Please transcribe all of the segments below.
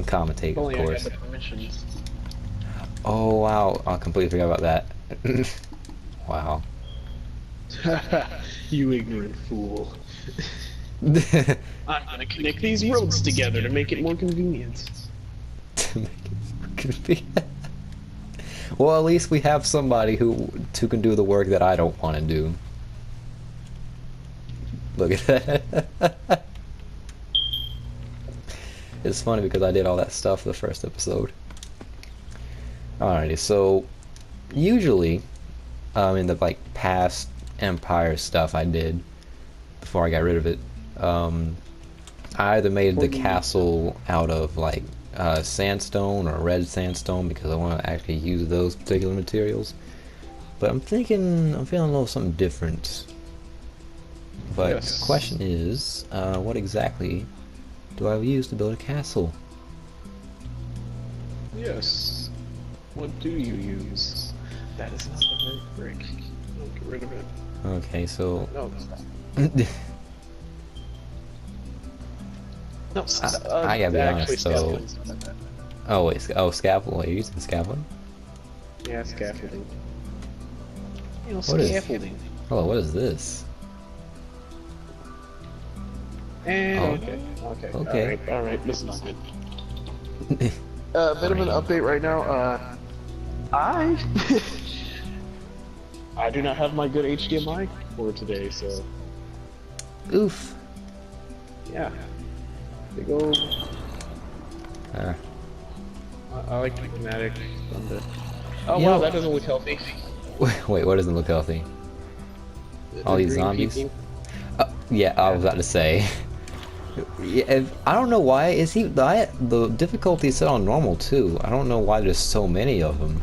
commentate, of Only I had course. the permissions. Oh wow, I completely forgot about that. Wow. You ignorant fool. I'm gonna connect these roads together to make it more convenient. To make it convenient. Well, at least we have somebody who can do the work that I don't want to do. Look at that. It's funny because I did all that stuff for the first episode. Alrighty, so usually, in the like past Empire stuff I did before I got rid of it, I either made the castle out of like sandstone or red sandstone because I want to actually use those particular materials. But I'm feeling a little something different. But Yes. the question is, what exactly do I use to build a castle? Yes. What do you use? That is not the right brick. I'll get rid of it. Okay, so No, stop. No, I gotta be actually, honest, so scaffolding's not that bad. oh wait, scaffold. Are you using scaffolding? Yeah, scaffolding. You know, What is- scaffolding. Oh, what is this? And Oh. okay. Okay. Alright, this is not good. Bit of an update right now. I I do not have my good HDMI for today, so Oof. yeah. Big old. Uh, I like the kinetic thunder. Oh You wow, know- that doesn't look healthy. wait, what doesn't look healthy? All The these green zombies? peeking. Yeah, I was about to say. Yeah, I don't know why. The difficulty is set on normal too. I don't know why there's so many of them.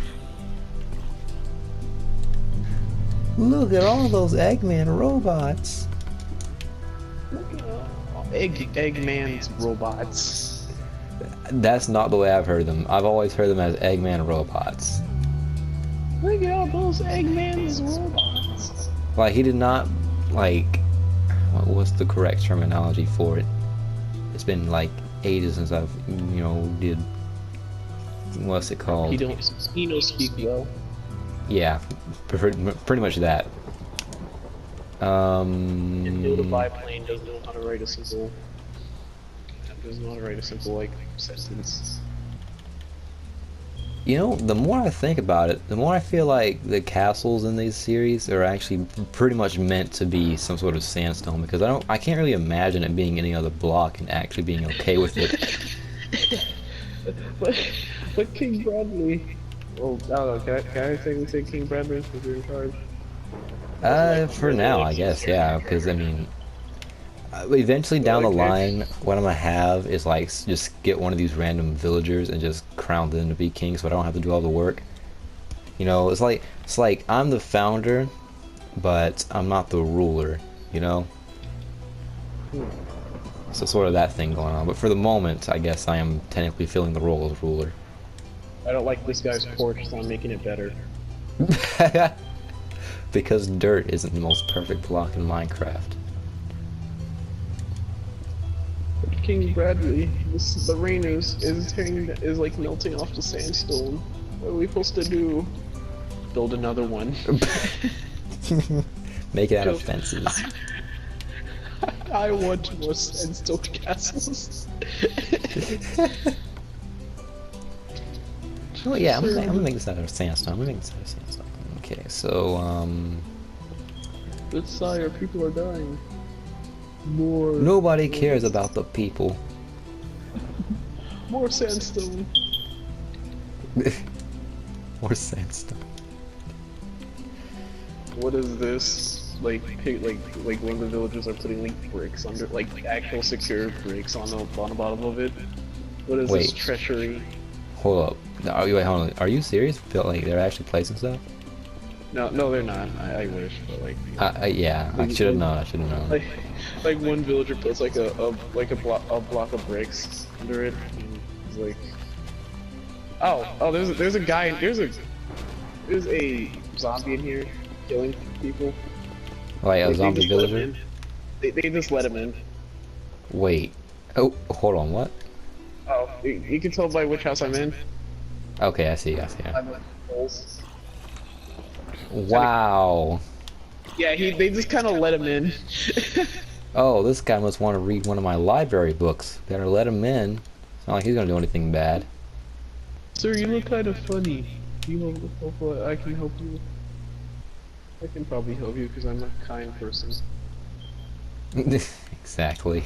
Look at all those Eggman robots. Eggman's robots. That's not the way I've heard them. I've always heard them as Eggman robots. Look at all those Eggman's robots. Like he did not like. What's the correct terminology for it? It's been like ages since I've did. What's it called? He don't speak well. Yeah, pretty much that. And the biplane doesn't know how to write a simple. Doesn't know how to write a simple like sentence. You know, the more I think about it, the more I feel like the castles in these series are actually pretty much meant to be some sort of sandstone because I can't really imagine it being any other block and actually being okay with it. but King Bradley. Oh, I don't know. Can I technically say King Bradley because you're in charge? For now, I guess, yeah, because I mean, eventually down the line, what I'm gonna have is like just get one of these random villagers and just crown them to be king, so I don't have to do all the work. You know, it's like I'm the founder, but I'm not the ruler. You know, so sort of that thing going on. But for the moment, I guess I am technically filling the role as ruler. I don't like this guy's porch, so I'm making it better. Because dirt isn't the most perfect block in Minecraft. King Bradley, the rain is like melting off the sandstone. What are we supposed to do? Build another one. Make it out of fences. I want more sandstone castles. Oh yeah, I'm gonna make this out of sandstone. I'm gonna make this out of sandstone. Okay, so Good sire, people are dying. More. nobody cares about the people. More sandstone. More sandstone. What is this? Like one of the villagers are putting like bricks under, like actual secure bricks on the bottom of it. What is this Wait. treachery? Hold up. No, wait, hold on. Are you serious? Feel like they're actually placing stuff? No, they're not. I wish, but like. Yeah, I should have known. I should have known. Like one villager puts like a block of bricks under it. And he's like, oh, there's a guy, there's a zombie in here killing people. Like a They zombie just let him villager? in. They just let him in. Wait. Oh, hold on. What? Oh, you can tell by which house I'm in. Okay, I see. I see. I'm in holes. Wow. Yeah, they just kind of let him in. Oh, this guy must want to read one of my library books. Better let him in. It's not like he's gonna do anything bad. Sir, you look kind of funny. Hopefully I can help you. I can probably help you because I'm a kind person. Exactly.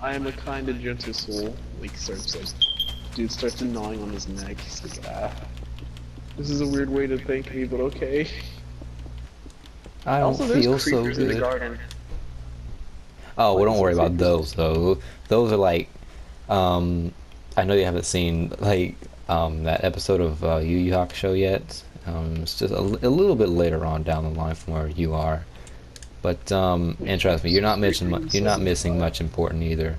I am a kind and gentle soul. Like starts like, dude starts gnawing on his neck. He's like, ah. This is a weird way to thank me, but okay. I don't Also, there's feel so creepers in the good. garden. Oh, well, Like, don't there's worry about creepers. those though. Those are like, I know you haven't seen like that episode of Yu Yu Hakusho yet. It's just a little bit later on down the line from where you are. But and trust me, you're not missing 375. much important either.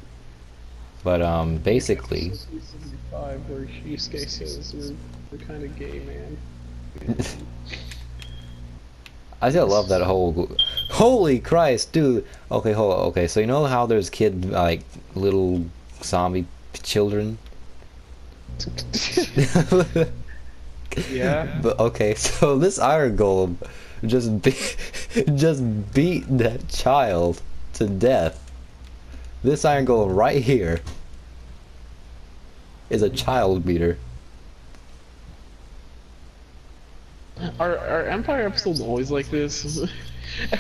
But basically, 375, where Shusuke says you're kind of gay, man. I still love that whole. Holy Christ, dude! Okay, hold on. Okay, so you know how there's little zombie children. Yeah. But okay, so this iron golem just be, just beat that child to death. This iron golem right here is a child beater. Are Empire episodes always like this?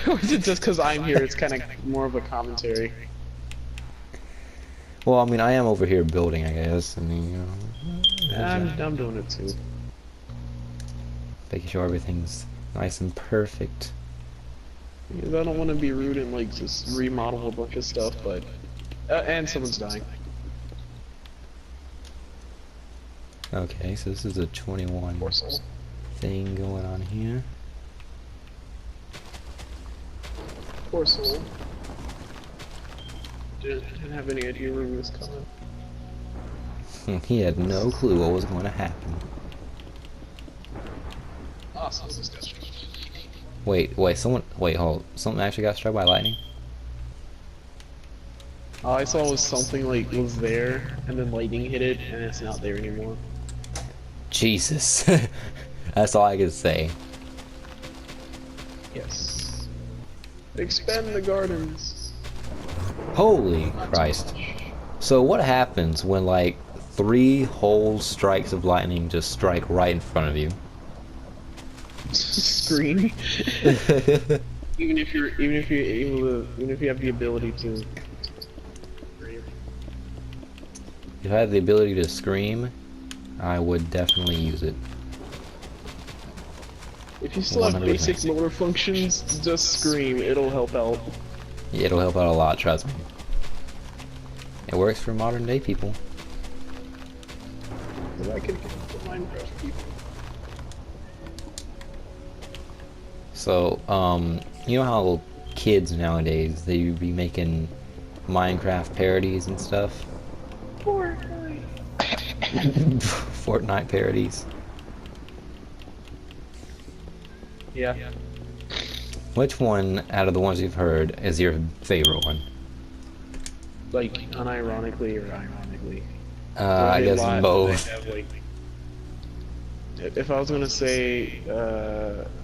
Or is it just because I'm here? It's kind of more of a commentary. Well, I mean, I am over here building, I guess. I mean, you know, I'm doing it too. making sure everything's nice and perfect. Because I don't want to be rude and like just remodel a bunch of stuff, but and someone's dying. Okay, so this is a 21 Poor soul. thing going on here. Poor soul. Didn't have any idea where he was coming. He had no clue what was going to happen. Awesome. This guy's struck. Wait, hold. Someone actually got struck by lightning? All I saw was something like was there, and then lightning hit it, and it's not there anymore. Jesus. That's all I can say. Yes. Expand the gardens. Holy Christ. So what happens when like 3 whole strikes of lightning just strike right in front of you? Scream. even if you have the ability to. If I had the ability to scream, I would definitely use it. If you still have 100%. basic motor functions, just scream. It'll help out. It'll help out a lot, trust me. It works for modern day people. But I can get the Minecraft people. So, you know how kids nowadays, they be making Minecraft parodies and stuff? Fortnite. Fortnite parodies. Yeah. Which one out of the ones you've heard is your favorite one? Like unironically or ironically. I guess both. If I was gonna say,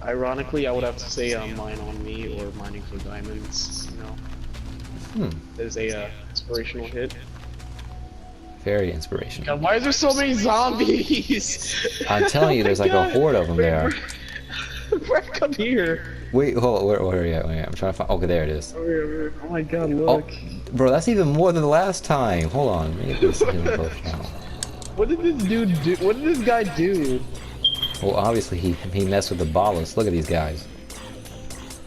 ironically, I would have to say Mine on Me or Mining for Diamonds. You know, there's a inspirational hit. Very inspirational. God, why is there so many zombies? I'm telling you, there's like a horde of them there. Brett, come here. Wait, hold on, where are you at? Wait, I'm trying to find. Okay, there it is. Oh my God, Oh, look. bro, that's even more than the last time. Hold on, let me get this healing potion out. What did this dude do? What did this guy do? Well, obviously he messed with the ballast. Look at these guys.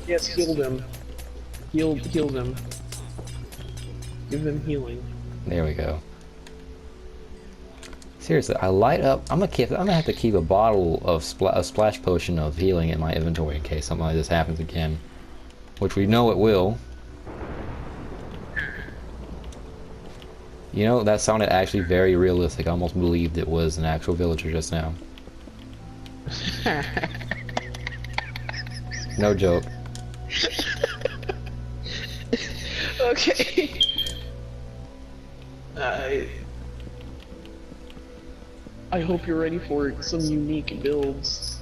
Yes, heal them. Heal them. Give them healing. There we go. Seriously, I light up. I'm gonna have to keep a bottle of a splash potion of healing in my inventory in case something like this happens again, which we know it will. You know, that sounded actually very realistic. I almost believed it was an actual villager just now. No joke. Okay. I I hope you're ready for some unique builds.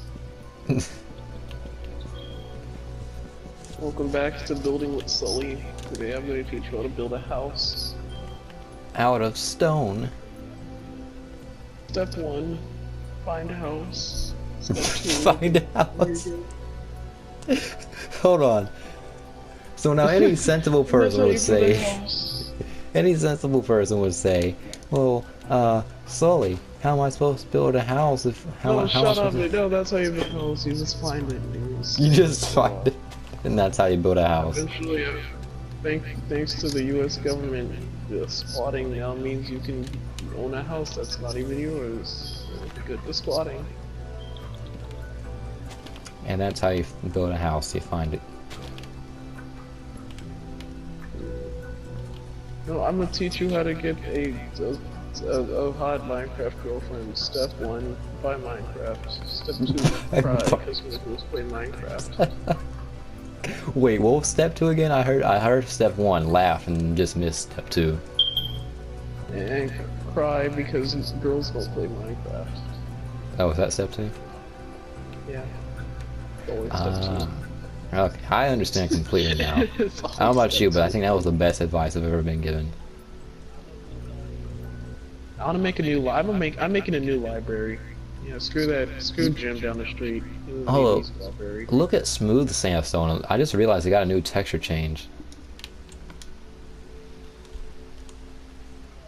Welcome back to Building with Sully. Today I'm going to teach you how to build a house. Out of stone. Step 1, find a house. Step 2, Find a house. Hold on. So now any sensible person would say, any sensible person would say, well, Sully, how am I supposed to build a house if No, shut up. No, that's how you build a house. You just find it. You just find it, and that's how you build a house. Eventually, thanks to the U.S. government, the squatting now means you can own a house that's not even yours. Good for squatting. And that's how you build a house. You find it. No, I'm gonna teach you how to get a hot Minecraft girlfriend. Step 1, buy Minecraft. Step 2, cry because we're supposed to play Minecraft. Wait, what was step 2 again? I heard step 1, laugh, and just missed step 2. And cry because girls don't play Minecraft. Oh, was that step 2? Yeah. Always step 2. Okay, I understand completely now. I don't know about you, but I think that was the best advice I've ever been given. I want to make a new. I'm making a new library. Yeah, screw that. Screw Jim down the street. Oh, look at smooth sandstone. I just realized they got a new texture change.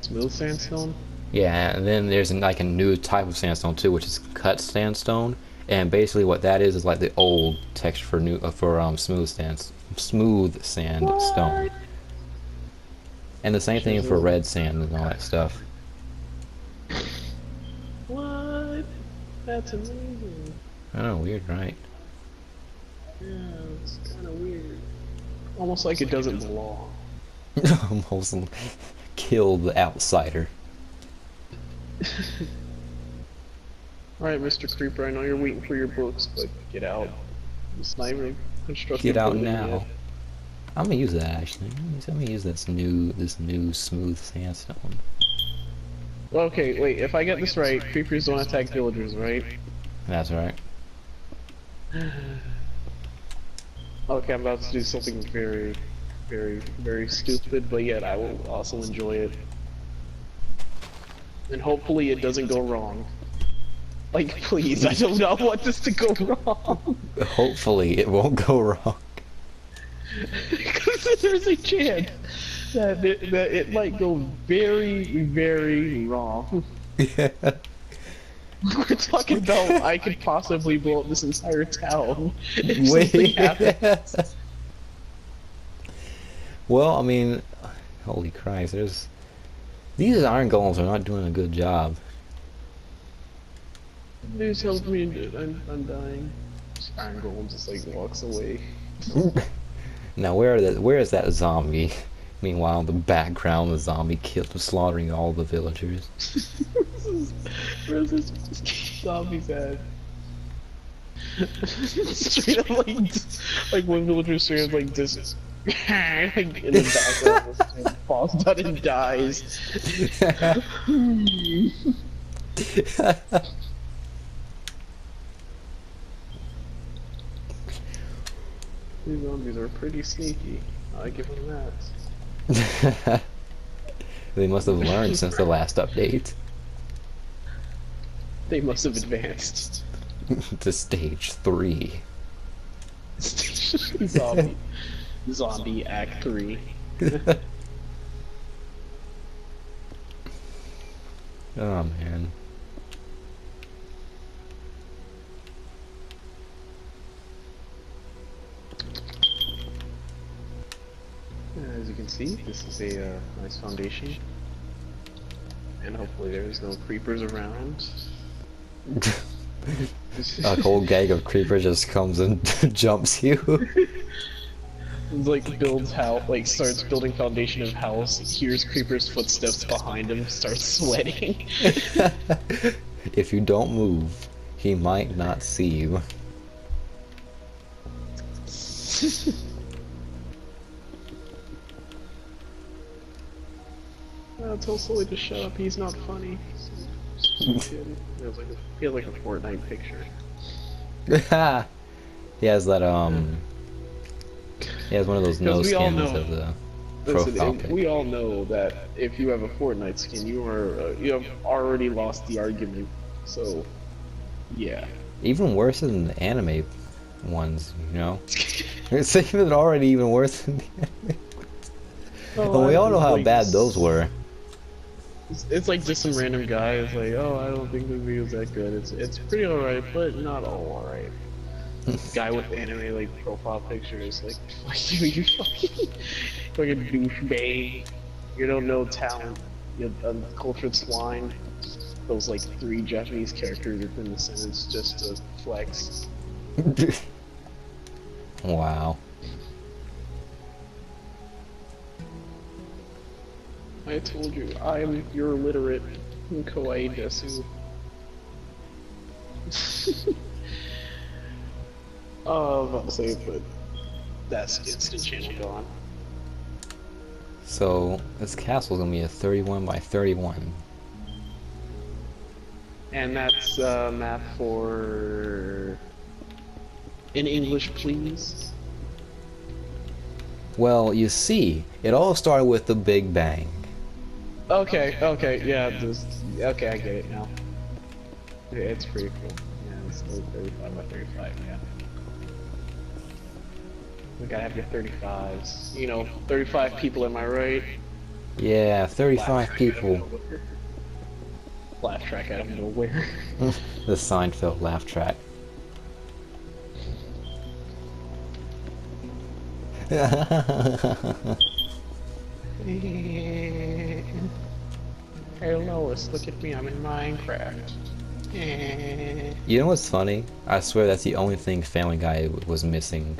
Smooth sandstone? Yeah, and then there's like a new type of sandstone too, which is cut sandstone. And basically, what that is like the old texture for smooth sandstone. And the same thing for red sand and all that stuff. What? That's amazing. Oh, weird, right? Yeah, it's kind of weird. Almost like it doesn't belong. Almost kill the outsider. Alright, Mr. Creeper, I know you're waiting for your books, but get out. It's not even constructive. Get out now. Yet. I'm gonna use that actually. Let me use this new smooth sandstone. Okay, wait, if I get this right, creepers don't attack villagers, right? That's right. Okay, I'm about to do something very, very, very stupid, but yet I will also enjoy it. And hopefully it doesn't go wrong. Like, please, I do not want this to go wrong. Hopefully it won't go wrong. Because there's a chance that it might go very, very wrong. Yeah. We're talking about I could possibly blow up this entire town if Wait. something happens. Well, I mean, holy Christ, these iron golems are not doing a good job. Please help me, dude. I'm dying. Iron Golem just like walks away. Now where is that zombie? Meanwhile, in the background, the zombie slaughtering all the villagers. Where's this zombie's at? Straight up like one villager straight up like this. Like in the background, falls down and dies. These zombies are pretty sneaky. I give them that. They must have learned since the last update. They must have advanced. To stage 3. Zombie Act 3. Oh man. As you can see, this is a nice foundation. And hopefully there's no creepers around. A whole gang of creepers just comes and jumps you. Like builds house, like starts building foundation of house, hears creepers' footsteps behind him, starts sweating. If you don't move, he might not see you. tell Sully to shut up. He's not funny. Stupid. He has like a Fortnite picture. He has that he has one of those no we all skins know. of the Listen, profile pic. we all know that if you have a Fortnite skin, you have already lost the argument. So, yeah. Even worse than the anime ones, you know? It's even already even worse than the anime ones. Oh, And we all know how like, bad those were. It's like just some random guy is like, oh, I don't think the video's that good. It's pretty alright, but not all alright. Guy with anime like profile pictures, like, fuck you, you fucking douchebag. You don't know talent. You're uncultured swine. Those like 3 Japanese characters within the sentence just to flex. Wow. I told you, you're illiterate. Kawaii desu. Oh, I was about to say it, but that's instant channel gone. So this castle's gonna be a 31 by 31. And that's map for... In English, please. Well, you see, it all started with the Big Bang. Okay, yeah, okay, I get it now. Yeah, it's pretty cool. Yeah, it's like 35 by 35, yeah. We gotta have your 35s. You know, 35 people, am I right? Yeah, 35 people. Laugh track out of nowhere. The Seinfeld laugh track. Hey Lois, look at me, I'm in Minecraft. You know what's funny? I swear that's the only thing Family Guy was missing.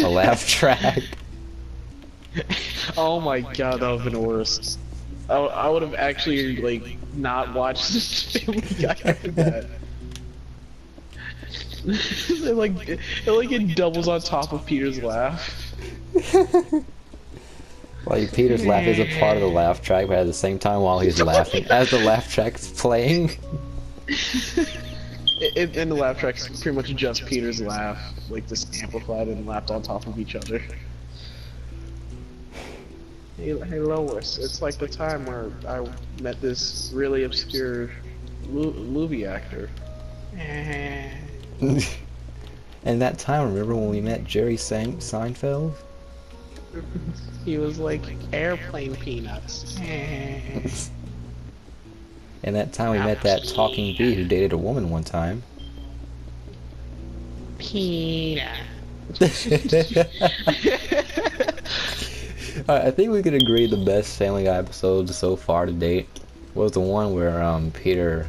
A laugh track. Oh my god, that would've been worse. I would have actually, like, not watched this Family Guy after that. it doubles on top of Peter's laugh. Like Peter's laugh is a part of the laugh track, but at the same time while he's laughing, as the laugh track's playing. And the laugh track's pretty much just Peter's laugh, like just amplified and laughed on top of each other. Hey Lois, it's like the time where I met this really obscure movie actor. And that time, remember when we met Jerry Seinfeld? He was like airplane peanuts. And that time we met that talking bee who dated a woman one time. Peanut. I think we could agree the best Family Guy episode so far to date was the one where Peter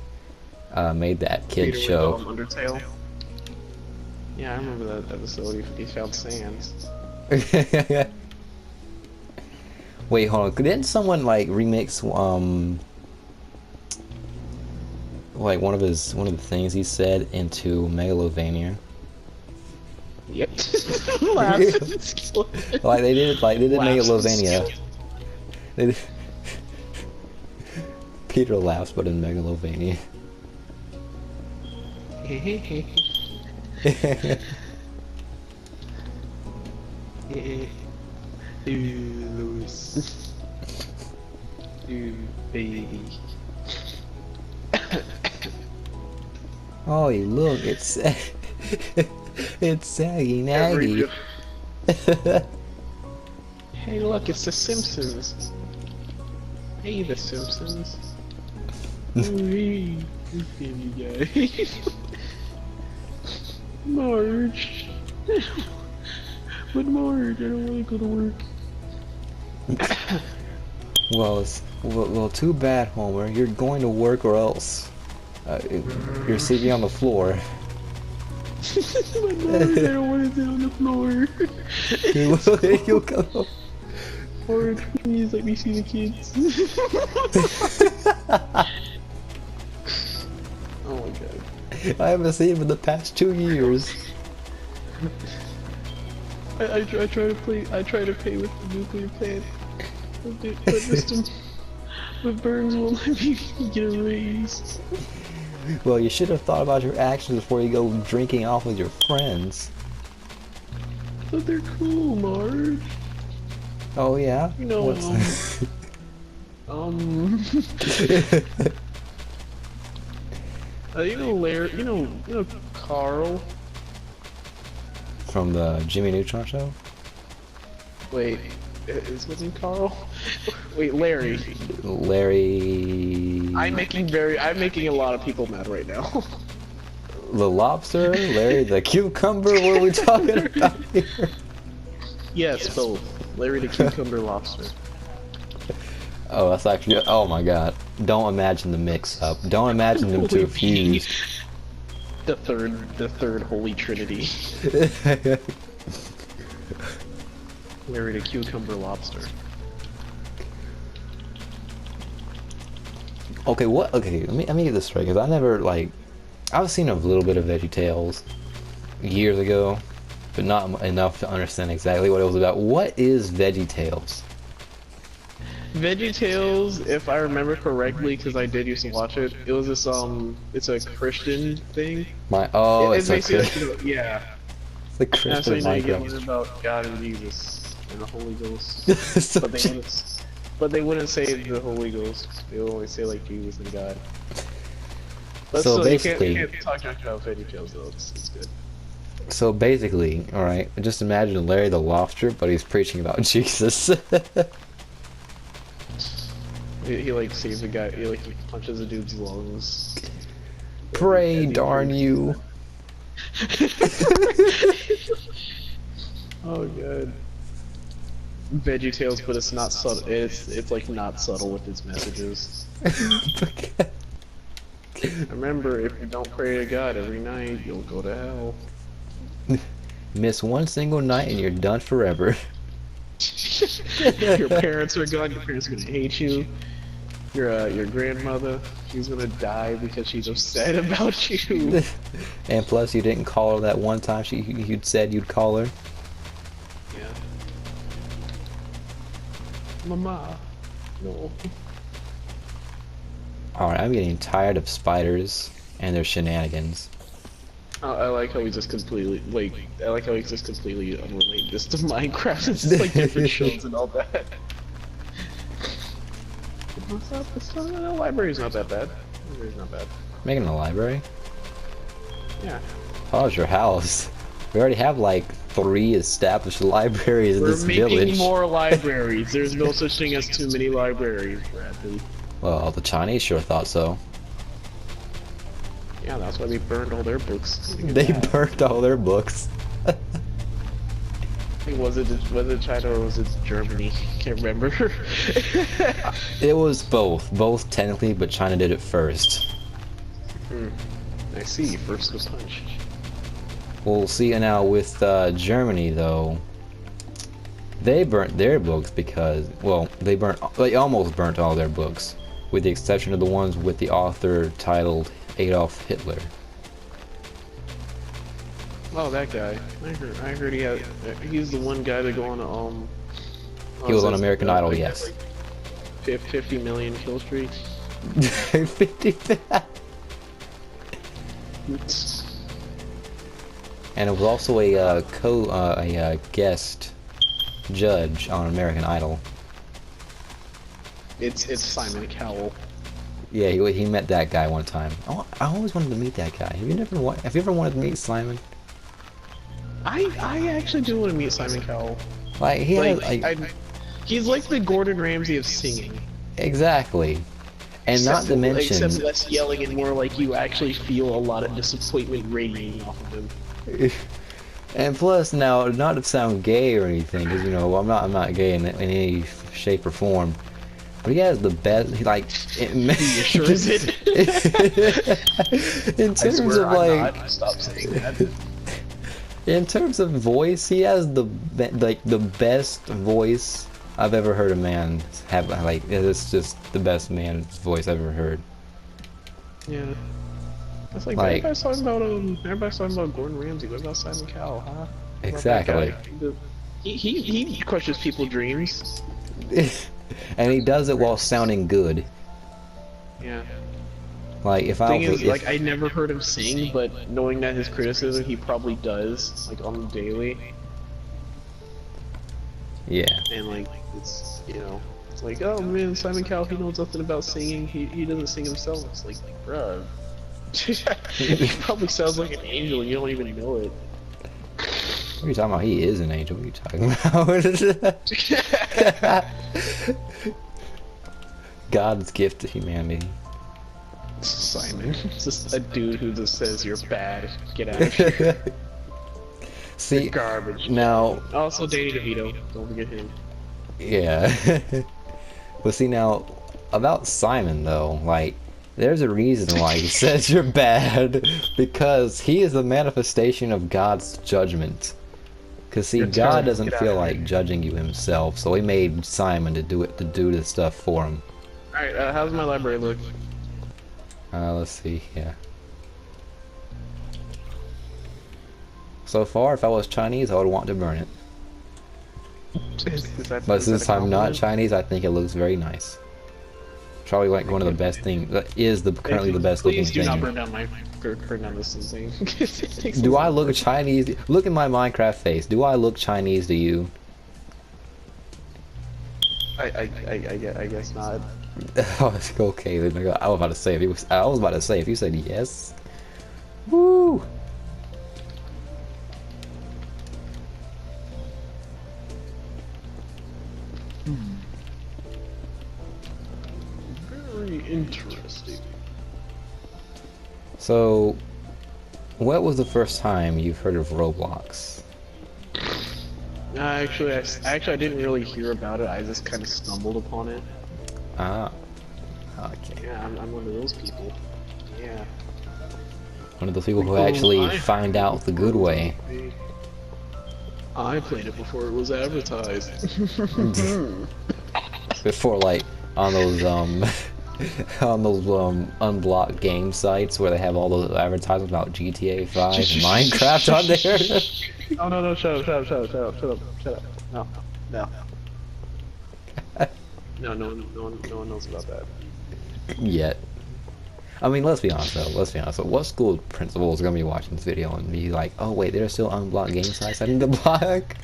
made that kid show. Undertale. Yeah, I remember that episode. He found sands. Wait, hold on. Didn't someone like remix like one of the things he said into Megalovania? Yep. Like they did Megalovania. They did... Peter laughs, but in Megalovania. Loose. Baby. Oh, look, it's it's Saggy Naggy. Hey, look, it's the Simpsons. Hey, the Simpsons. Oh, hey, Family Guy. Marge. But Marge, I don't want to go to work. Well, too bad, Homer. You're going to work or else. You're sleeping on the floor. But Marge, I don't want to sit on the floor. You'll go. Marge, please let me see the kids. Oh my god. I haven't seen him in the past 2 years. I try to pay with the nuclear plant. But The burns will let me get a raise. Well, you should have thought about your actions before you go drinking off with your friends. But they're cool, Marge. Oh yeah? You know, What's um, you know, Larry, you know, Carl. From the Jimmy Neutron show? Wait, is his name Carl? Wait, Larry. Larry... I'm making a lot of people mad right now. The lobster? Larry the cucumber? What are we talking about here? Yes, both. Larry the cucumber lobster. Oh, that's actually... Oh my god. Don't imagine the mix-up. Don't imagine them two fused. The third holy trinity. Larry the cucumber lobster. Okay, what? Okay, let me get this straight, because I never, like... I've seen a little bit of VeggieTales years ago, but not enough to understand exactly what it was about. What is VeggieTales? VeggieTales, if I remember correctly, because I did used to watch it, it was this it's a Christian thing. It's a basically, yeah. It's a That's how Christian you know you get Minecraft. learn about God and Jesus and the Holy Ghost. So But they wouldn't say the Holy Ghost. They would only say like Jesus and God. But So still, basically- you can't talk junk about VeggieTales though. It's good. So basically, alright, just imagine Larry the Lobster, but he's preaching about Jesus. He like saves a guy. He punches a dude's lungs. Pray, darn you. Oh god. VeggieTales, but it's not subtle. It's like not subtle with its messages. Remember, if you don't pray to God every night, you'll go to hell. Miss one single night and you're done forever. Your parents are gone. Your parents are gonna hate you. Your grandmother, she's gonna die because she's upset about you. And plus, you didn't call her that one time you'd said you'd call her. Yeah. Mama. No. Alright, I'm getting tired of spiders and their shenanigans. I like how we just completely unrelate this to Minecraft. It's just like different shows and all that. The library's not that bad. The library's not bad. Making a library? Yeah. How's your house? We already have like 3 established libraries in this We're making village. more libraries. There's no such thing as too many libraries, Bradley. Well, the Chinese sure thought so. Yeah, that's why they burned all their books. They burnt all their books. Was it China or was it Germany? Can't remember. It was both technically, but China did it first. I see. First the punch. We'll see now with Germany though. They burnt their books because, well, they almost burnt all their books, with the exception of the ones with the author titled Adolf Hitler. Oh, that guy. I heard he's the one guy to go on He was on American Idol, yes. 50 million kill streaks. 50. And it was also a guest judge on American Idol. It's Simon Cowell. Yeah, he met that guy one time. Oh, I always wanted to meet that guy. Have you ever wanted to meet Simon? I actually do want to meet Simon Cowell. Like He's like the Gordon Ramsay of singing. Exactly. And not to mention, except less yelling and more like you actually feel a lot of disappointment radiating off of him. and plus now, not to sound gay or anything, because you know I'm not gay in any shape or form. But he has the best, Sure is it? In terms of like, stop saying that. In terms of voice, he has the best voice I've ever heard a man have. Like, it's just the best man's voice I've ever heard. Yeah. It's like everybody's talking about Gordon Ramsay. What about Simon Cowell, huh? Exactly. He crushes people's dreams. And he does it while sounding good. Yeah. Like if I Thing was is, like, if I never heard him sing, but knowing that his criticism, he probably does, like, on the daily. yeah. And, like, it's like, oh man, Simon Cowell, he knows nothing about singing. He doesn't sing himself. It's like, bruh. He probably sounds like an angel and you don't even know it. What are you talking about? He is an angel. What are you talking about? God's gift to humanity. Simon. Just a dude who just says you're bad. Get out of here. See, You're garbage. now, Also, Danny DeVito. Don't forget him. yeah. But see now, about Simon though, like, there's a reason why he says you're bad, because he is the manifestation of God's judgment. Cause see, You're God terrible. doesn't Get out feel of like here. judging you himself, so he made Simon to do this stuff for him. Alright, how's my library look? Let's see, yeah. So far, if I was Chinese, I would want to burn it. But Is that since a I'm not compliment? Chinese, I think it looks very nice. Probably like one of the best things. That is currently the best looking Please do not thing. burn down this thing. Do I look Chinese? Look at my Minecraft face. Do I look Chinese to you? I guess not. Oh, it's okay. Then I was about to say if you said yes. Woo! Very interesting. So, what was the first time you've heard of Roblox? Actually, I didn't really hear about it. I just kind of stumbled upon it. Ah, okay. Yeah, I'm one of those people. Yeah. One of those people who Oh, actually I find out the good way. I played it before it was advertised. Before, like, on those on those unblocked game sites where they have all those advertisements about GTA 5 and Minecraft on there. Oh no, shut up. No, no. No one knows about that. Yet. I mean, let's be honest though. Let's be honest. So what school principal is gonna be watching this video and be like, "Oh wait, there's still unblocked game sites I need to block"?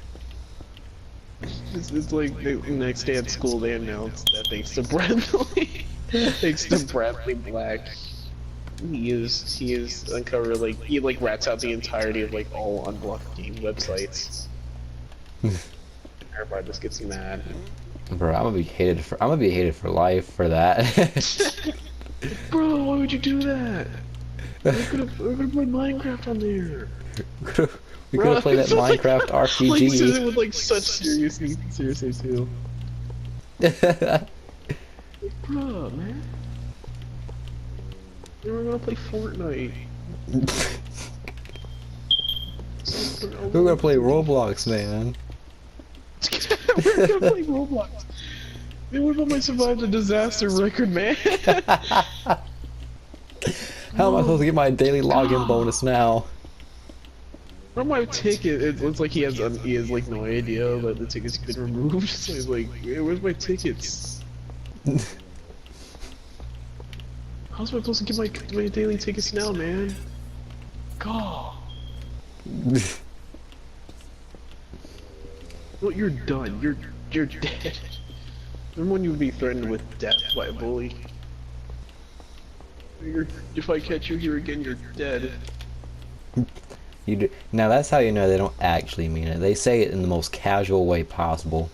It's like the next day at school they announced that thanks to Bradley Black, he is uncovered he rats out the entirety of like all unblocked game websites. Everybody just gets mad. Bro, I'm gonna be hated for life for that. Bro, why would you do that? We could have put Minecraft on there. We could have played that Minecraft Like says it RPG. with like such seriously too. Bro, man. We were gonna play Fortnite. We're gonna play Roblox, man. We're gonna play Roblox. Man, what about my survive the disaster record, man? How am I supposed to get my daily login bonus now? From my ticket, it looks like he has like no idea that the ticket's been removed. So he's like, hey, where's my tickets? How's I supposed to get my daily tickets now, man? God. Well, you're done. You're dead. Remember when you would be threatened with death by a bully? If I catch you here again, you're dead. Now that's how you know they don't actually mean it. They say it in the most casual way possible.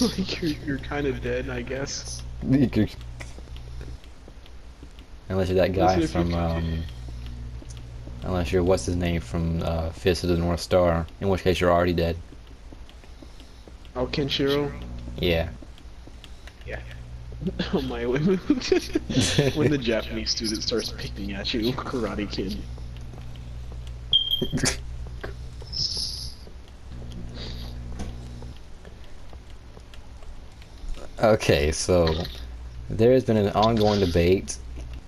Like you're kind of dead, I guess. Unless you're that guy Listen, if from unless you're what's his name from Fist of the North Star, in which case you're already dead. Oh, Kenshiro? Yeah. Yeah. Oh my, when the Japanese student starts picking at you, Karate Kid. Okay, so there's been an ongoing debate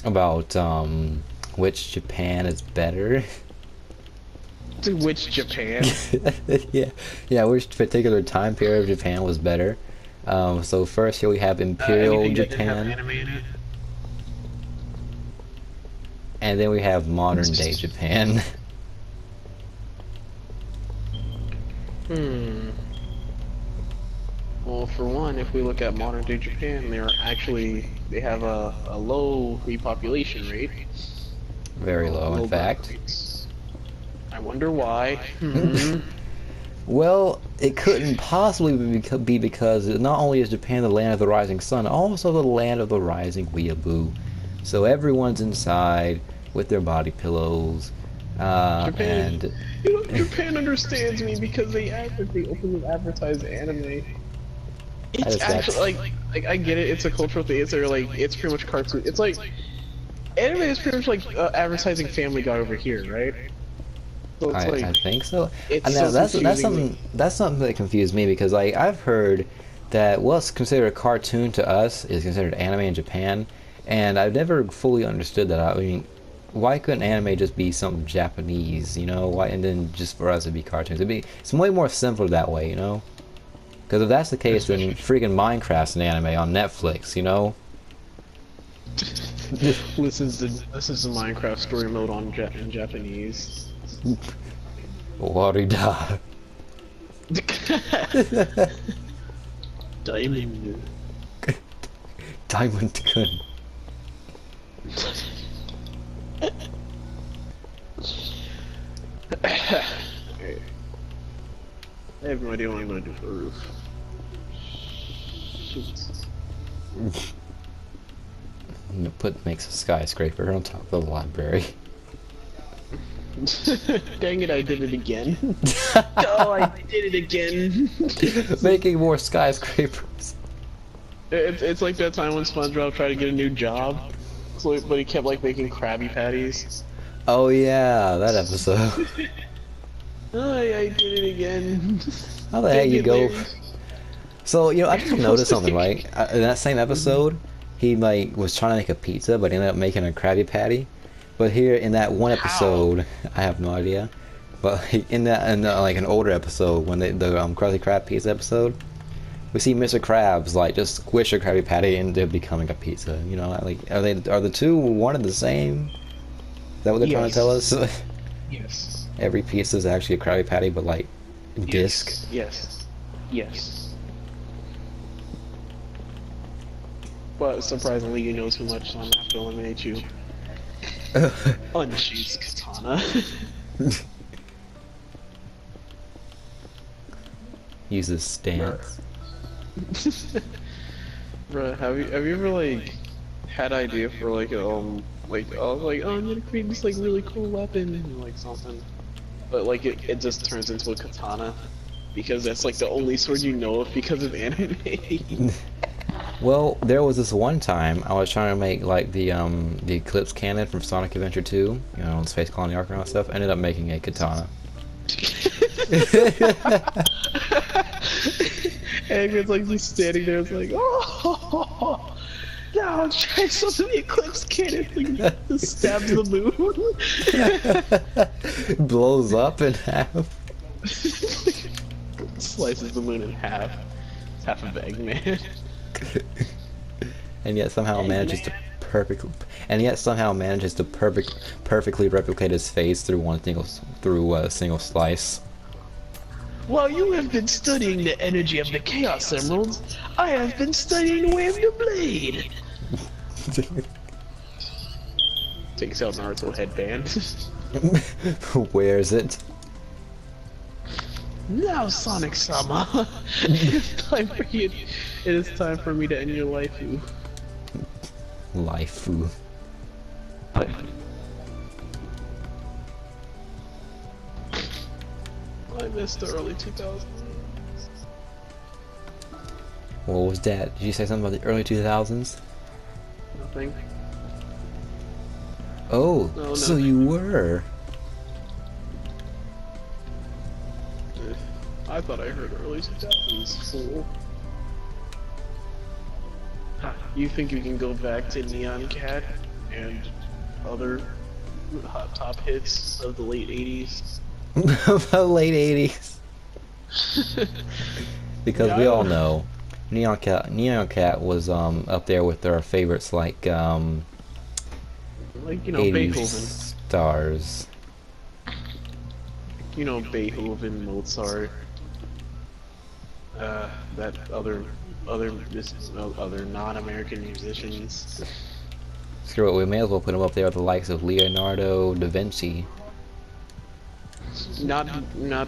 about which Japan is better. To which Japan? Yeah, which particular time period of Japan was better. So first here we have Imperial Anything that didn't have Japan, anime in it? and then we have modern day Japan. Hmm. Well, for one, if we look at modern day Japan, they have a low repopulation rate. Very low, in Low birth fact. rates. I wonder why. Hmm. Well, it couldn't possibly be because not only is Japan the land of the rising sun, also the land of the rising weeaboo. So everyone's inside with their body pillows, Japan, and Japan understands me because they openly advertise anime. how It's does that? actually like I get it. It's a cultural thing. It's pretty much cartoon. It's like anime is pretty much like advertising Family Guy over here, right? So it's I like think so. it's And so confusing. that's something that confused me because like I've heard that what's considered a cartoon to us is considered anime in Japan, and I've never fully understood that. I mean, why couldn't anime just be something Japanese, you know? Why and then just for us it'd be cartoons? It's way more simpler that way, you know? Because if that's the case, then Especially freaking Minecraft's an anime on Netflix, you know? listens to Minecraft story mode in Japanese. Warida. Diamond. Diamond Kun. Okay. I have no idea what I'm gonna do for the roof. Shoot. Makes a skyscraper on top of the library. Dang it, I did it again. Oh, I did it again. Making more skyscrapers. It's like that time when SpongeBob tried to get a new job, but he kept like making Krabby Patties. Oh yeah, that episode. Oh, I did it again. How the heck Dang you it, go? Larry. So you know, I just noticed something. Right in that same episode, he like was trying to make a pizza, but he ended up making a Krabby Patty. But here in that one How? episode, I have no idea. But in like an older episode, when the Krusty Krab pizza episode, we see Mr. Krabs like just squish a Krabby Patty into becoming a pizza. You know, like are the two one and the same? Is that what they're trying to tell us? Yes. Every pizza is actually a Krabby Patty, but like disc. Yes. Yes. But surprisingly, you know too much, so I'm gonna have to eliminate you. Unsheath katana. Use this stance. Bruh, have you ever like had idea for like I'm gonna create this like really cool weapon and like something, but like it just turns into a katana because that's like the only sword you know of because of anime. Well, there was this one time I was trying to make like the Eclipse cannon from Sonic Adventure 2, you know, on Space Colony Arc and all that stuff. I ended up making a katana. And it's like he's standing there, it's like, oh, now I'll try some of the Eclipse cannon. Like, just stabs the moon. Blows up in half. Slices the moon in half. It's half of Eggman. And yet somehow manages to perfectly replicate his face through a single slice. While you have been studying the energy of the Chaos Emeralds, I have been studying the way of the blade. Takes out Naruto headband. Wears it. Now, Sonic-sama, it is time for me to end your life, you. Lifeu. I missed the early 2000s. What was that? Did you say something about the early 2000s? Nothing. Oh, No, so nothing. you were. I thought I heard early 2000s, fool. You think you can go back to Neon Cat and other hot top hits of the late 80s? The late 80s. Because Yeah, we I all don't- know Neon Cat was up there with our favorites like Like, you know, 80s Beethoven. stars. You know, Beethoven, Mozart, that other non-American musicians. Screw it, we may as well put them up there with the likes of Leonardo da Vinci. Not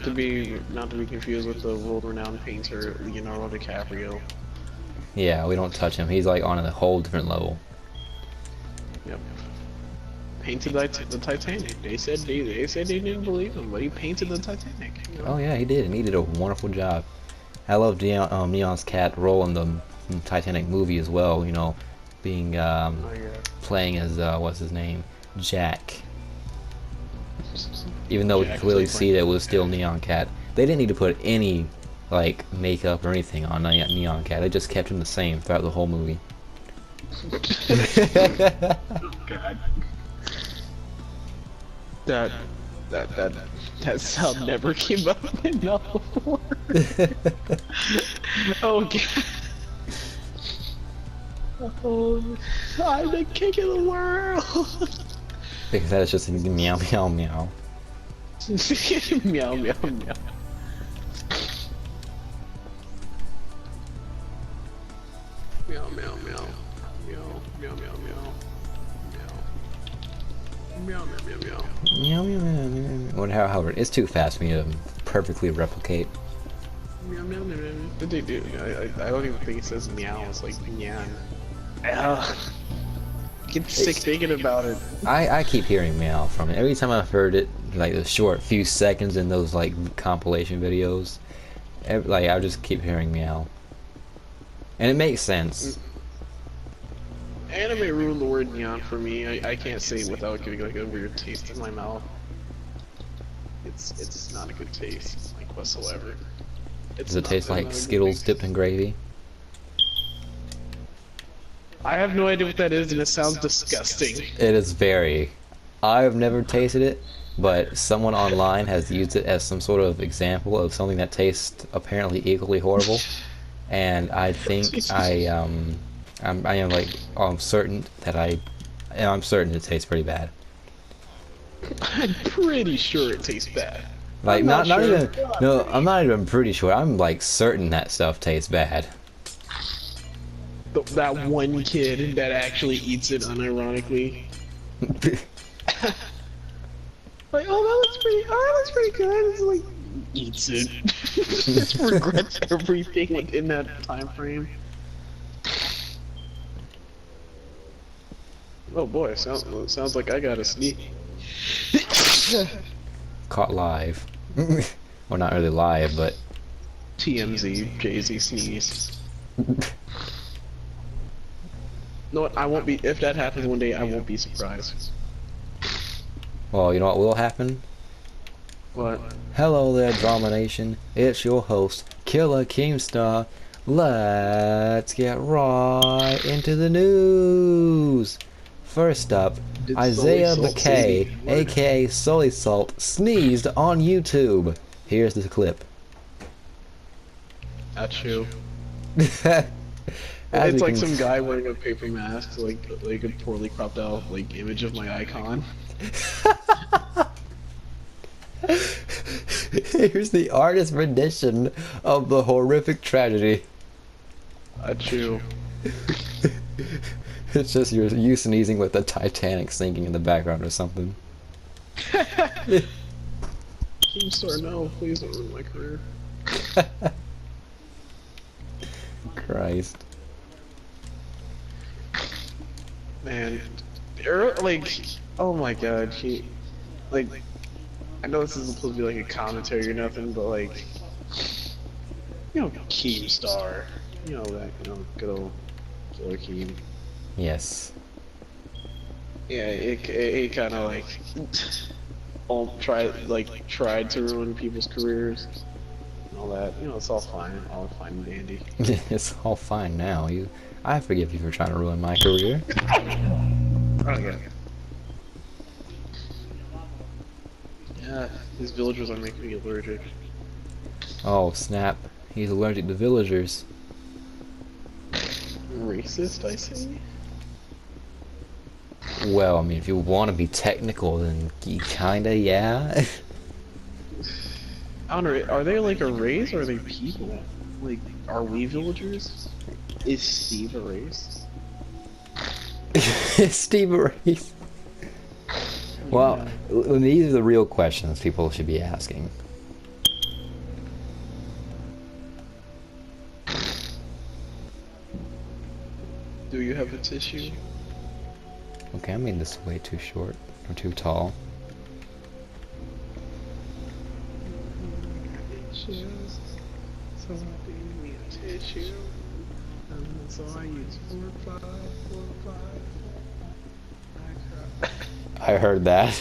to be confused with the world-renowned painter Leonardo DiCaprio. Yeah, we don't touch him. He's like on a whole different level. Yep. Painted the Titanic. They said they didn't believe him, but he painted the Titanic. You know? Oh yeah, he did, and he did a wonderful job. I love Neon's cat role in the Titanic movie as well. You know, being Oh yeah. playing as what's his name, Jack. Even though we could Jack is clearly like see that it was still Neon Cat, they didn't need to put any like makeup or anything on Neon Cat. They just kept him the same throughout the whole movie. God. That that sound never came up in my mouth before. Oh god. Oh, I'm the king of the world. Because that is just meow meow meow. Meow meow meow. Meow meow meow. Meow meow meow meow. Meow meow meow meow. Meow meow meow meow. However, it's too fast for me to perfectly replicate. Meow meow meow meow. I don't even think it says meow. It's like meow. Get sick thinking about it. I keep hearing meow from it. Every time I've heard it, like the short few seconds in those like compilation videos, like I just keep hearing meow. And it makes sense. Anime ruined the word neon for me. I can't say it without getting like a weird taste in my mouth. It's not a good taste, like whatsoever. Does it taste like Skittles dipped in gravy? I have no idea what that is, and it sounds disgusting. It is very. I've never tasted it, but someone online has used it as some sort of example of something that tastes apparently equally horrible, and I think I'm certain that I'm certain it tastes pretty bad. I'm pretty sure it tastes bad. Like I'm not sure. even no, I'm not even pretty sure. I'm like certain that stuff tastes bad. That one kid that actually eats it unironically. Like, oh, that looks pretty. Oh, that looks pretty good. It's like eats it. Just regrets everything within that time frame. Oh boy, sounds like I got a sneak. Caught live. Well, not really live, but TMZ, Jay-Z sneeze. You know what? I won't be. If that happens one day, I won't be surprised. well, you know what will happen? What? Hello there, Drama Nation. It's your host, Killer Keemstar. Let's get right into the news. First up, Did Isaiah SullySalt say McKay, the word? aka SullySalt, sneezed on YouTube. Here's the clip. Achoo. As It's we like can some guy wearing a paper mask, like a poorly cropped out like image of my icon. Here's the artist rendition of the horrific tragedy. Achoo. It's just you sneezing with the Titanic sinking in the background or something. Keemstar, no, please don't ruin my career. Christ. Man, like, oh my god, like, I know this isn't supposed to be like a commentary or nothing, but like, you know, Keemstar, you know that, good old Killer Keem. Yes. Yeah, it kind of like, tried to ruin people's careers and all that. You know, it's all fine and dandy. It's all fine now. I forgive you for trying to ruin my career. Oh yeah. Yeah, these villagers are making me allergic. Oh snap! He's allergic to villagers. racist, I say? Well, I mean, if you want to be technical, then kinda, yeah. I don't know, are they like a race or are they people? Like, are we villagers? Is Steve a race? Steve Reese. Well, Yeah. these are the real questions people should be asking. Do you have a tissue? Okay, I made this way too short or too tall. Tissues. Someone gave me a tissue. So I use 4, 5, 4, 5. I heard that.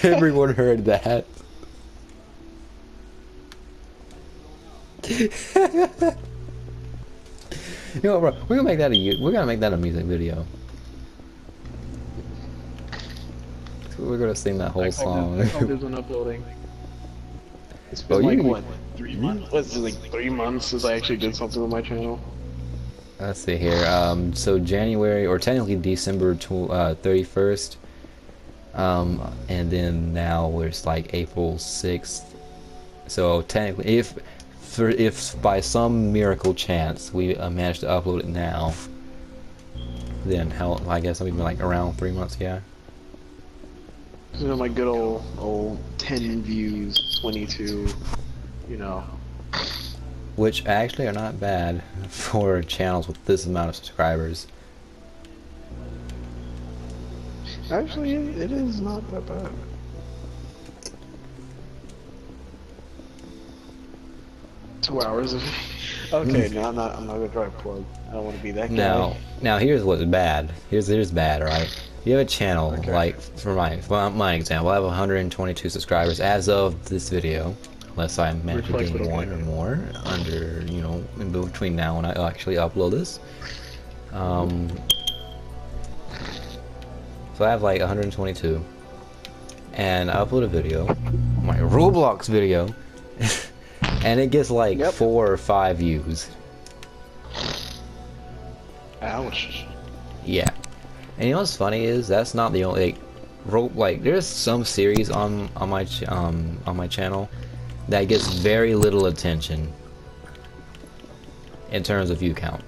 Everyone heard that. You know, bro, we're gonna make that a music video. We're gonna sing that whole song. I called this one uploading. It's Oh, been like, you- what, 3 months? What's it, like 3 months since I actually did something with my channel? Let's see here. So January, or technically December 31st. And then now it's like April 6th. So technically, if by some miracle chance we manage to upload it now, then I guess I've been like around 3 months, yeah. You know, my good old 10 views, 22, you know. Which actually are not bad for channels with this amount of subscribers. Actually, it is not that bad. $2 of okay, no, I'm not gonna try to plug. I don't want to be that guy. Now here's what's bad. Here's bad, alright? You have a channel, Okay. like, for my example, I have 122 subscribers as of this video. Unless I manage to Reflects gain what one or more under, you know, in between now and I actually upload this. So I have like 122. And I upload a video, my Roblox video, and it gets like Yep. 4 or 5 views. Ouch. Yeah. And you know what's funny is that's not the only like there's some series on my channel that gets very little attention in terms of view count.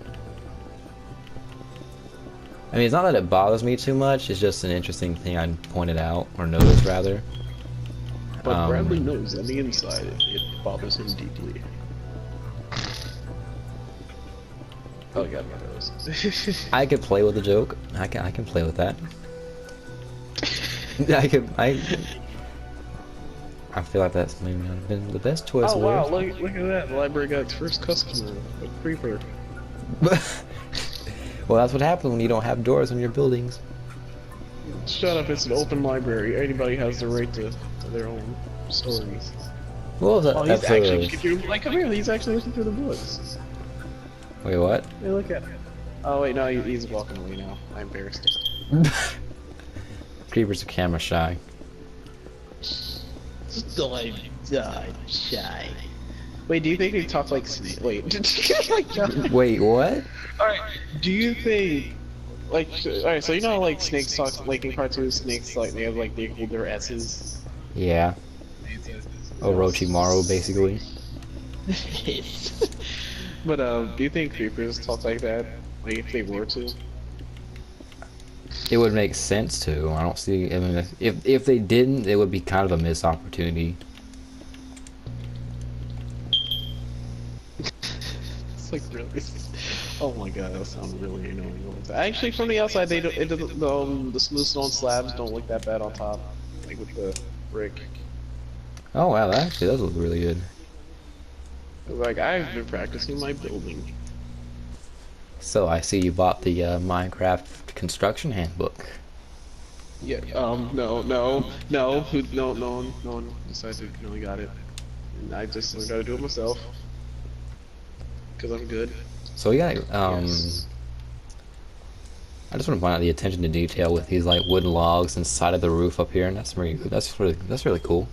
I mean, it's not that it bothers me too much, it's just an interesting thing I pointed out, or noticed rather. But Bradley knows on the inside it bothers him deeply. Oh, you got my nose. I could play with the joke. I can play with that. I feel like that's maybe not been the best choice Oh of wow, words. look at that. The library got its first customer, a creeper. Well, that's what happens when you don't have doors on your buildings. Shut up, it's an open library. Anybody has the right to their own stories. What was that? Oh, he's actually looking through, like, come here, he's actually looking through the books. Wait, what? Hey, look at him. Oh wait, no, he's walking away now. I'm embarrassed. Creepers are camera shy. I'm shy. Wait, do you think they talk like snake? Wait, Wait, what? Alright, do you think, like, alright, so you know how, like, snakes talk, like, in cartoons, snakes, like, they hold their S's? Yeah. Orochimaru, basically. But, do you think creepers talk like that? Like, if they were to? It would make sense to. I don't see. I mean, if they didn't, it would be kind of a missed opportunity. It's like really. Oh my god, that sounds really annoying. Actually, from the outside, they don't. The smooth stone slabs don't look that bad on top, like with the brick. Oh wow, that actually does look really good. Like I've been practicing my building. So I see you bought the Minecraft construction handbook. Yeah. No. No one decided to really got it, and I just gotta do it myself. Cause I'm good. So yeah, Yes. I just want to point out the attention to detail with these like wooden logs inside of the roof up here, and that's really good. That's really cool.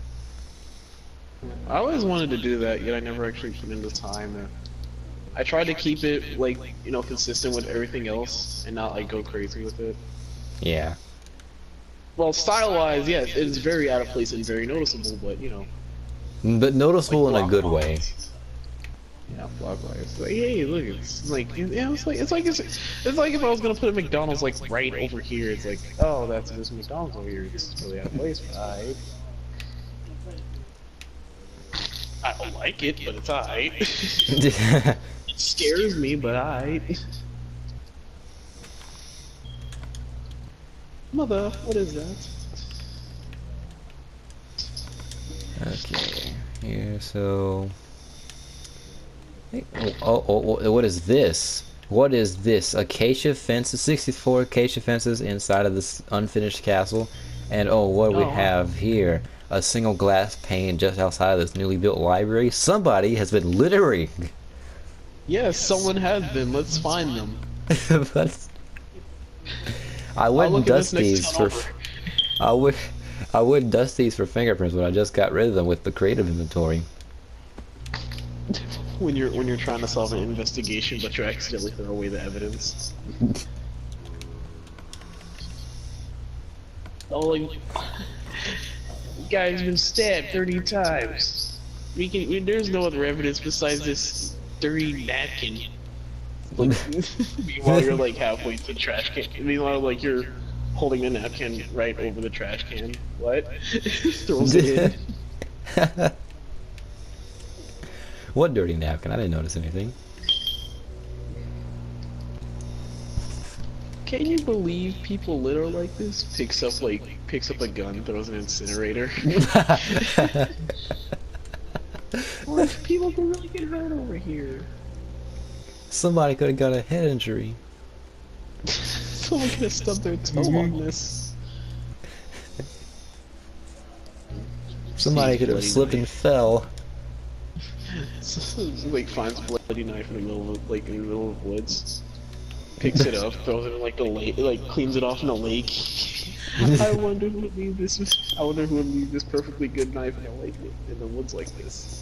I always wanted to do that, yet I never actually put in the time I tried to keep it like consistent with everything else and not like go crazy with it. Yeah. Well, style-wise, yes, it is very out of place and very noticeable, but But like noticeable in a good way. block-wise. Yeah, block-wise. Like, hey, look, it's like, it's like if I was gonna put a McDonald's like right over here, it's like, oh, that's this McDonald's over here. It's really out of place, but I don't like it, but it's alright. It scares me, but alright. Mother, what is that? Okay. Here, so. Hey, what is this? What is this? Acacia fences, 64 acacia fences inside of this unfinished castle. And oh, what do we have here? A single glass pane just outside of this newly built library. Somebody has been littering. Yes, someone has been. Let's find them. I wouldn't dust these for. I would. I would dust these for fingerprints, but I just got rid of them with the creative inventory. When you're trying to solve an investigation, but you accidentally throw away the evidence. Oh, like, guy's been stabbed 30 times. There's no other evidence besides this dirty napkin. Like, meanwhile, you're like halfway to the trash can. Meanwhile, like you're holding the napkin right over the trash can. What? Throws it in. What dirty napkin? I didn't notice anything. Can you believe people litter like this? Picks up a gun, throws an incinerator. Or if people can really get hurt over here. Somebody could have got a head injury. Someone could have stubbed their toe on this. Somebody could have slipped and fell. Like finds a bloody knife in the middle of in the middle of the woods. Picks it up, throws it in like the lake, like cleans it off in a lake. I wonder who would leave this. I wonder who would leave this perfectly good knife in a lake in the woods like this.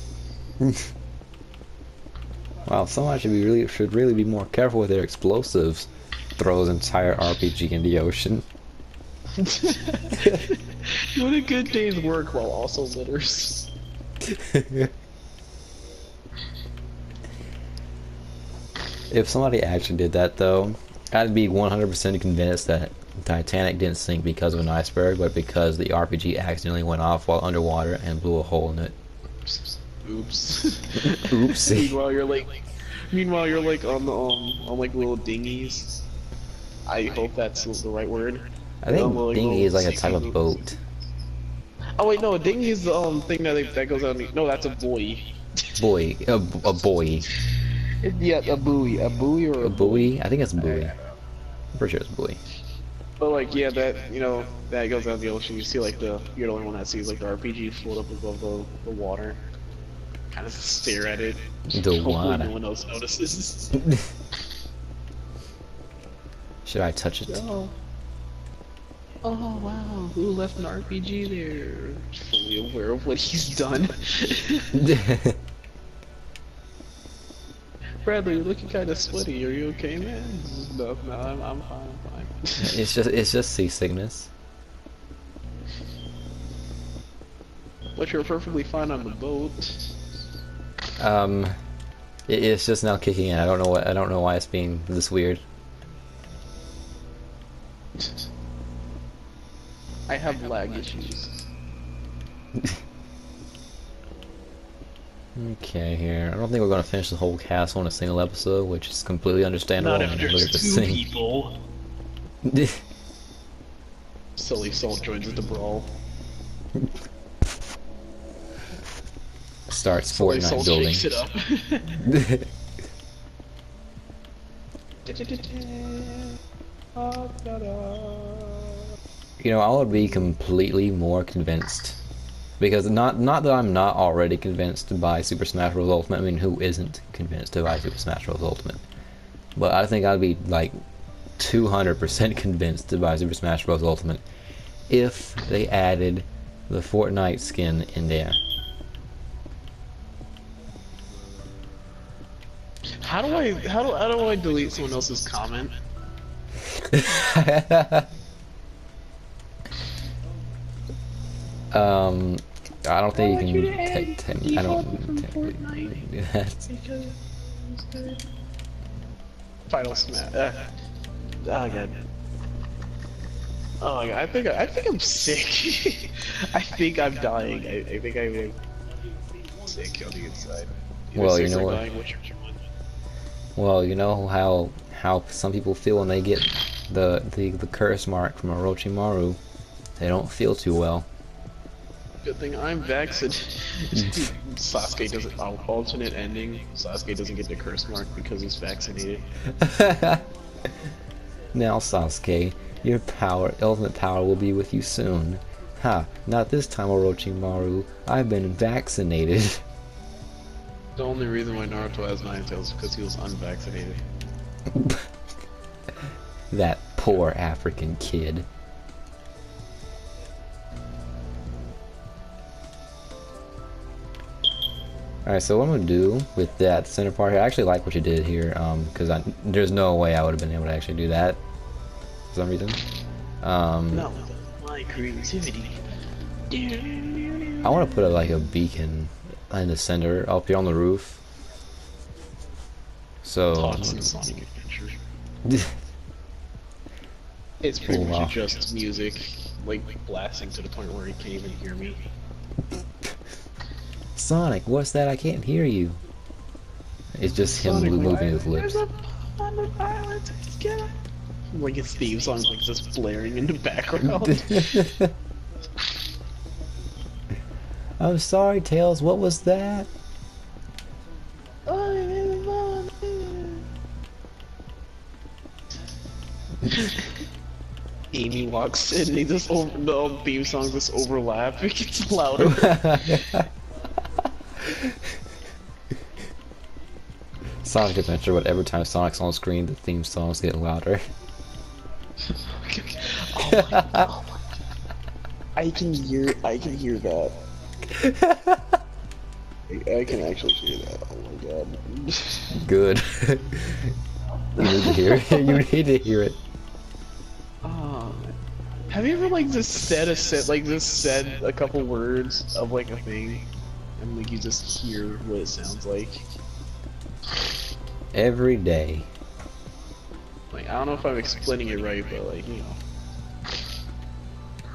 Wow, someone should really be more careful with their explosives. Throws entire RPG in the ocean. Doing a good day's work while also litters. If somebody actually did that, though, I'd be 100% convinced that Titanic didn't sink because of an iceberg, but because the RPG accidentally went off while underwater and blew a hole in it. Oops. Oopsie. Meanwhile, you're like on the on like little dinghies. I hope that's the right word. I think dinghy is like a type of boat. Oh wait, no, a dinghy is the thing that goes on. No, that's a buoy. A buoy. Yeah, a buoy or a buoy. I think it's a buoy. I'm pretty sure it's a buoy. But like, yeah, that that goes out in the ocean. You see like you're the only one that sees like the RPG float up above the water. Kind of stare at it. The water. No one else notices. Should I touch it? Oh wow, who left an RPG there? Fully aware of what he's done. Bradley, you're looking kind of sweaty. Are you okay, man? No, I'm fine. I'm fine. It's just seasickness. But you're perfectly fine on the boat. It's just now kicking in. I don't know why it's being this weird. I have lag issues. Okay, here. I don't think we're gonna finish the whole castle in a single episode, which is completely understandable. Not if there's two people. SullySalt joins the brawl. Starts Fortnite building. Shakes it up. You know, I would be completely more convinced. Because not that I'm not already convinced by Super Smash Bros. Ultimate. I mean, who isn't convinced by Super Smash Bros. Ultimate? But I think I'd be like 200% convinced by Super Smash Bros. Ultimate if they added the Fortnite skin in there. how do I delete someone else's comment? um, I don't I think want you you to can add I don't default from Fortnite do that. because it's good. Final smash. Oh god. Oh my god. I think I'm sick. I think I'm dying. I think I'm like sick on the inside. Either Well, you sick know or what? dying, which one? Well, you know how some people feel when they get the curse mark from Orochimaru. They don't feel too well. Good thing I'm vaccinated. Sasuke doesn't. Alternate ending. Sasuke doesn't get the curse mark because he's vaccinated. Now, Sasuke, your ultimate power will be with you soon. Ha, not this time, Orochimaru. I've been vaccinated. The only reason why Naruto has 9 tails is because he was unvaccinated. That poor African kid. Alright, so what I'm gonna do with that center part here, I actually like what you did here, because there's no way I would have been able to actually do that for some reason. No, my creativity. I want to put like a beacon in the center up here on the roof. So Thoughts in Sonic Adventure. It's pretty Oh, wow. much just music, like blasting to the point where he can't even hear me. Sonic, what's that? I can't hear you. It's just him Sonic, moving his there's lips. a pond of violence. Like his theme song's like just blaring in the background. I'm sorry, Tails. What was that? Amy walks in, they just the theme songs just overlap. It gets louder. Sonic Adventure, but every time Sonic's on screen, the theme songs get louder. Oh my. I can hear that. I can actually hear that. Oh my god. Good. You need to hear it. You need to hear it. Have you ever like just said a couple words of like a thing, and like you just hear what it sounds like? Every day. Like I don't know if I'm explaining it right, but like you know.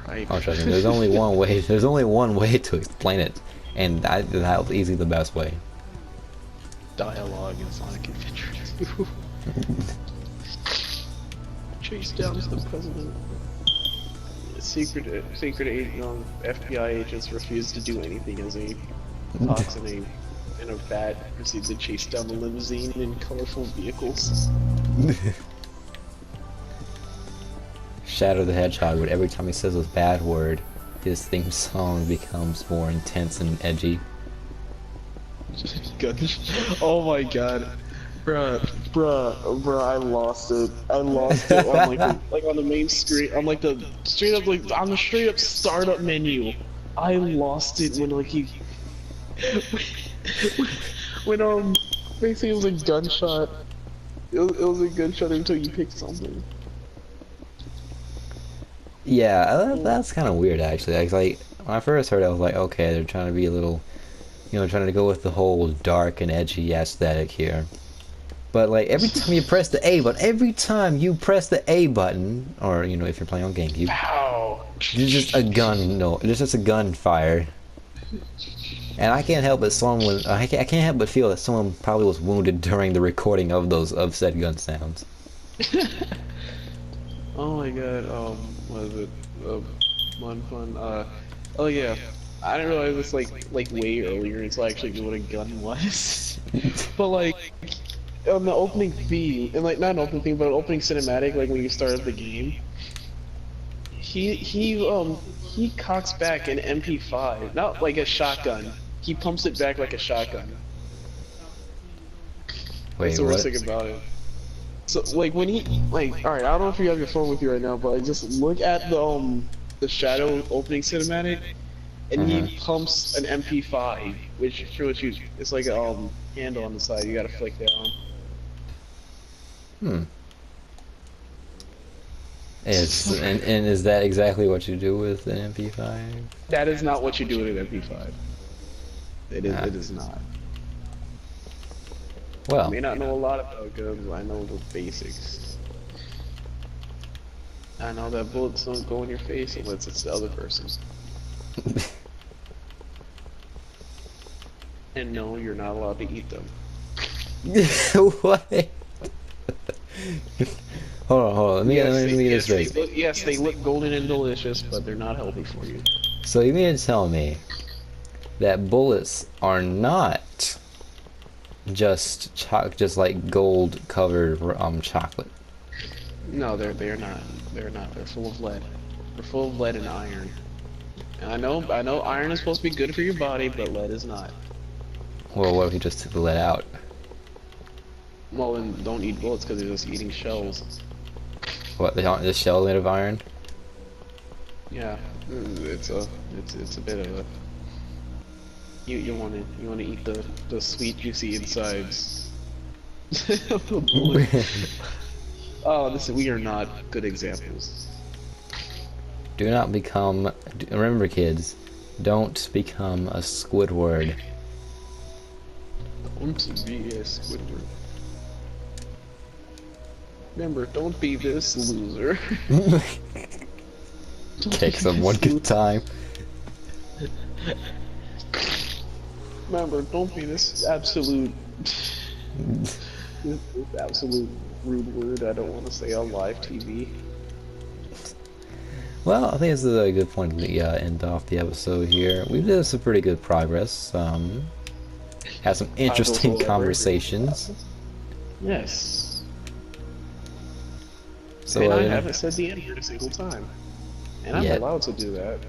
Right. Oh, trust me. There's only one way. There's only one way to explain it, and that's easily the best way. Dialogue in Sonic Adventure 2. Chase down the president. Secret FBI agents refuse to do anything as he talks in a vat, proceeds to chase down the limousine in colorful vehicles. Shadow the Hedgehog, but every time he says a bad word, his theme song becomes more intense and edgy. Oh my god. Bruh, I lost it. I lost it on like on the main screen, on like the straight up like on the straight up startup menu. I lost it when like he when basically it was a gunshot. It was a gunshot until you picked something. Yeah, that's kind of weird actually. Like when I first heard it, I was like, okay, they're trying to be a little, trying to go with the whole dark and edgy aesthetic here. But like every time you press the A button, or if you're playing on GameCube, there's just a gun. No, there's just a gunfire, and I can't help but I can't help but feel that someone probably was wounded during the recording of said gun sounds. Oh my god. What is it? Fun. Oh yeah. I didn't realize this like way earlier until I actually knew what a gun was. But like on the opening theme, and like not an opening theme, but an opening cinematic, like when you start the game, he cocks back an MP5, not like a shotgun. He pumps it back like a shotgun. Wait, That's the worst what? thing about it. So like when he alright, I don't know if you have your phone with you right now, but just look at the Shadow opening cinematic, and he pumps an MP5, which it's like a handle on the side. You gotta flick down. Hmm. And is that exactly what you do with an MP5? That is not what you do with an MP5. Ah, It is not. I well, may not know a lot about guns, but I know the basics. I know that bullets don't go in your face unless it's the other person. And no, you're not allowed to eat them. what? Hold on. Let me get this straight. Yes, they look golden and delicious, but they're not healthy for you. So you mean to tell me that bullets are not just like gold covered chocolate? No, they're not. They're not. They're full of lead. They're full of lead and iron. And I know iron is supposed to be good for your body, but lead is not. Well, what if you just took the lead out? Well, then don't eat bullets because you're just eating shells. What, the shell made of iron? Yeah, it's a bit of a. You wanna eat the sweet juicy insides of the bullet. Oh, we are not good examples. Do not become. Remember, kids, don't become a Squidward. Don't be a Squidward. Remember, don't be this loser. Take some one good time. Remember, don't be this absolute, this absolute rude word I don't want to say on live TV. Well, I think this is a good point to end off the episode here. We did some pretty good progress. Had some interesting conversations. Yes. So, and I haven't said the N-word a single time. And I'm allowed to do that.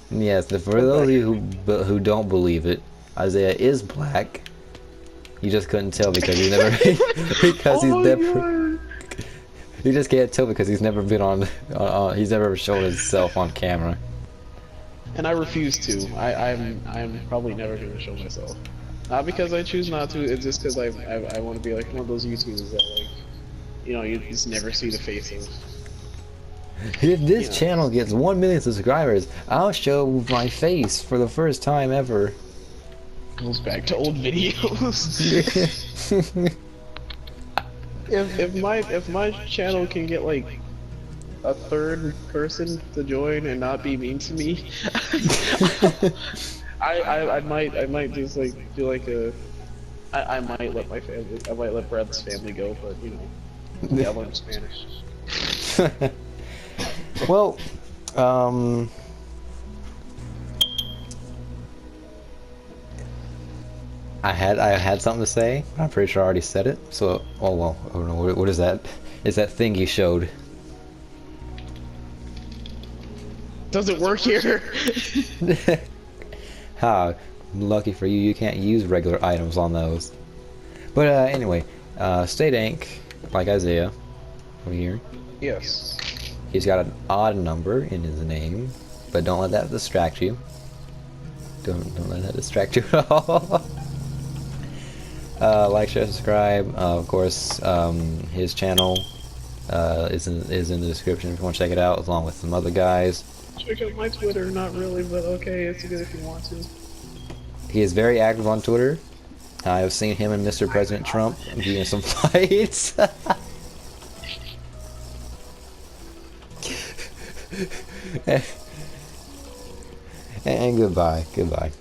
Yes, for those of you who don't believe it, Isaiah is black. You just couldn't tell because he's never because he's never. You just can't tell because he's never been on. He's never shown himself on camera. And I refuse to. I'm probably never going to show myself. Not because I choose not to. It's just because I want to be like one of those YouTubers that like, you know, you just never see the face of. If this channel gets 1 million subscribers, I'll show my face for the first time ever. Goes back to old videos. if my channel can get like a third person to join and not be mean to me, I might just like do like a. I might let my family. I might let Brad's family go, but you know, yeah, I learn Spanish. Well, I had something to say. I'm pretty sure I already said it. So, oh well. Oh no, what is that? Is that thing you showed? Does it work here? Ha! Lucky for you, you can't use regular items on those. But anyway, stay dank, like Isaiah, over here. Yes. He's got an odd number in his name, but don't let that distract you. Don't let that distract you at all. Like, share, subscribe. Of course, his channel is in the description if you want to check it out, along with some other guys. Check out my Twitter, not really, but okay, it's good if you want to. He is very active on Twitter. I have seen him and Mr. President Trump be in some fights. And goodbye.